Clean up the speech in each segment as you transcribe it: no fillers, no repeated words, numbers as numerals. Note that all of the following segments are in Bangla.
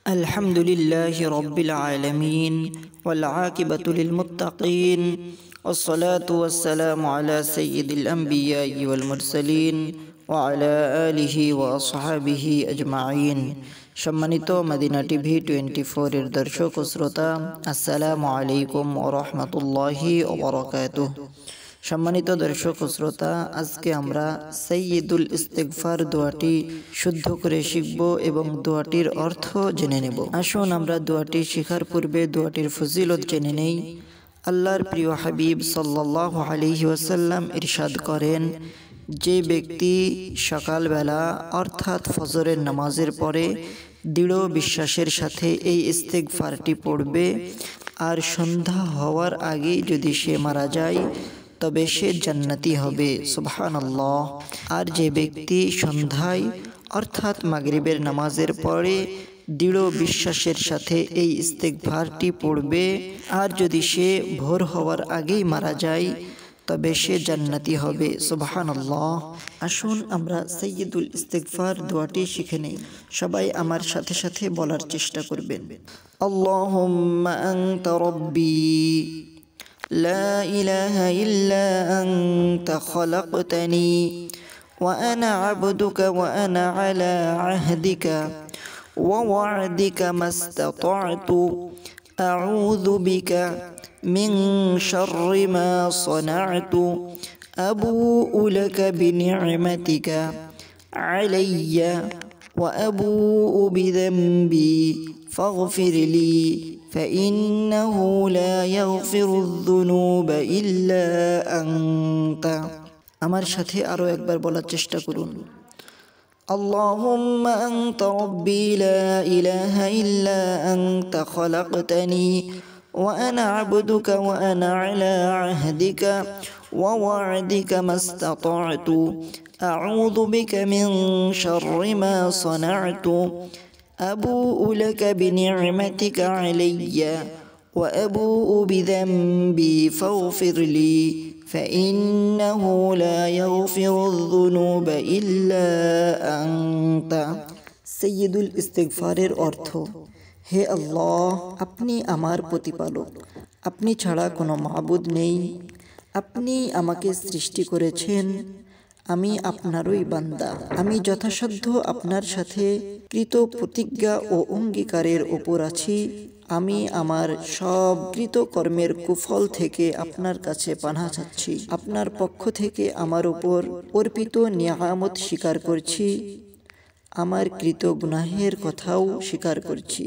الحمد لله رب العالمين والعاقبة للمتقين والصلاة والسلام على سيد الأنبياء والمرسلين وعلى آله وأصحابه أجمعين সম্মানিত মদিনা টিভি 24 এর দর্শক ও শ্রোতা আসসালামু আলাইকুম ওয়া রাহমাতুল্লাহি ওয়া বারাকাতুহু। সম্মানিত দর্শক ও শ্রোতা, আজকে আমরা সাইয়্যিদুল ইস্তিগফার দোয়াটি শুদ্ধ করে শিখব এবং দোয়াটির অর্থ জেনে নেব। আসুন আমরা দোয়াটি শেখার পূর্বে দোয়াটির ফজিলত জেনে নেই। আল্লাহর প্রিয় হাবিব সাল্লাল্লাহু আলাইহি ওয়াসাল্লাম ইরশাদ করেন, যে ব্যক্তি সকালবেলা অর্থাৎ ফজরের নামাজের পরে দৃঢ় বিশ্বাসের সাথে এই ইস্তিগফারটি পড়বে আর সন্ধ্যা হওয়ার আগেই যদি সে মারা যায় তবে সে জান্নাতি হবে। সুবহানাল্লাহ। আর যে ব্যক্তি সন্ধ্যায় অর্থাৎ মাগরিবের নামাজের পরে দৃঢ় বিশ্বাসের সাথে এই ইস্তিগফারটি পড়বে আর যদি সে ভোর হওয়ার আগেই মারা যায় তবে সে জান্নাতি হবে। সুবহানাল্লাহ। আসুন আমরা সাইয়্যিদুল ইস্তিগফার দোয়াটি শিখে নেই। সবাই আমার সাথে সাথে বলার চেষ্টা করবেন। আল্লাহুম্মা আনতা রাব্বি لا إله إلا أنت خلقتني وأنا عبدك وأنا على عهدك ووعدك ما استطعت أعوذ بك من شر ما صنعت أبوء لك بنعمتك علي وأبوء بذنبي فاغفر لي فإنه لا يغفر الذنوب إلا أنت। আমার সাথে আরো একবার বলার চেষ্টা করুন। اللهم أنت ربي لا إله إلا أنت خلقتني وأنا عبدك وأنا على عهدك ووعدك ما استطعت أعوذ بك من شر ما صنعت أبوء لك بنعمتك علي وأبوء بذنبي فاغفر لي فإنه لا يغفر الذنوب إلا أنت। সাইয়্যিদুল ইস্তিগফারের অর্থ: হে আল্লাহ, আপনি আমার প্রতিপালক, আপনি ছাড়া কোনো মাবুদ নেই, আপনি আমাকে সৃষ্টি করেছেন, আমি আপনারই বান্দা। আমি যথাসাধ্য আপনার সাথে কৃত প্রতিজ্ঞা ও অঙ্গীকারের উপর আছি। আমি আমার সব কৃত কর্মের কুফল থেকে আপনার কাছে পানাহ চাচ্ছি। আপনার পক্ষ থেকে আমার উপর অর্পিত নিয়ামত স্বীকার করছি, আমার কৃত গুনাহের কথাও স্বীকার করছি।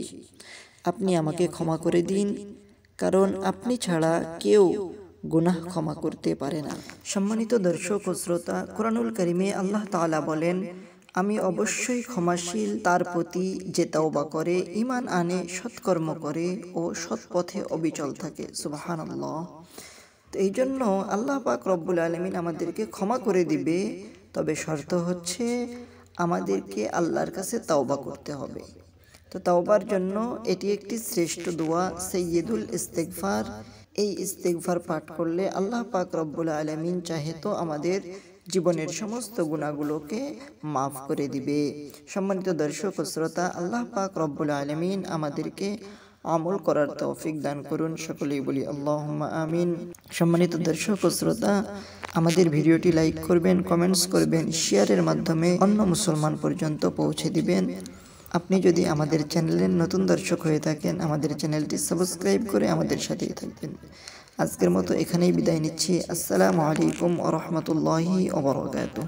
আপনি আমাকে ক্ষমা করে দিন, কারণ আপনি ছাড়া কেউ গুনাহ ক্ষমা করতে পারে না। সম্মানিত দর্শক ও শ্রোতা, কোরআনুল কারীমে আল্লাহ তাআলা বলেন, আমি অবশ্যই ক্ষমাশীল তার প্রতি যে তওবা করে, ঈমান আনে, সৎকর্ম করে ও সৎ পথে অবিচল থাকে। সুবহানাল্লাহ। তো এই জন্য আল্লাহ পাক রব্বুল আলামিন আমাদেরকে ক্ষমা করে দিবে, তবে শর্ত হচ্ছে আমাদেরকে আল্লাহর কাছে তওবা করতে হবে। তো তওবার জন্য এটি একটি শ্রেষ্ঠ দোয়া, সাইয়্যিদুল ইস্তিগফার। এই ইস্তিগফার পাঠ করলে আল্লাহ পাক রব্বুল আলামিন চাহে তো আমাদের জীবনের সমস্ত গুনাহগুলোকে মাফ করে দিবে। সম্মানিত দর্শক ও শ্রোতা, আল্লাহ পাক রব্বুল আলামিন আমাদেরকে আমল করার তৌফিক দান করুন। সকলেই বলি আল্লাহুম্মা আমিন। সম্মানিত দর্শক ও শ্রোতা, আমাদের ভিডিওটি লাইক করবেন, কমেন্টস করবেন, শেয়ারের মাধ্যমে অন্য মুসলমান পর্যন্ত পৌঁছে দিবেন। আপনি যদি আমাদের চ্যানেলের নতুন দর্শক হয়ে থাকেন, আমাদের চ্যানেলটি সাবস্ক্রাইব করে আমাদের সাথেই থাকবেন। আজকের মতো এখানেই বিদায় নিচ্ছি। আসসালামু আলাইকুম ওয়া রাহমাতুল্লাহি ওয়া বারাকাতুহু।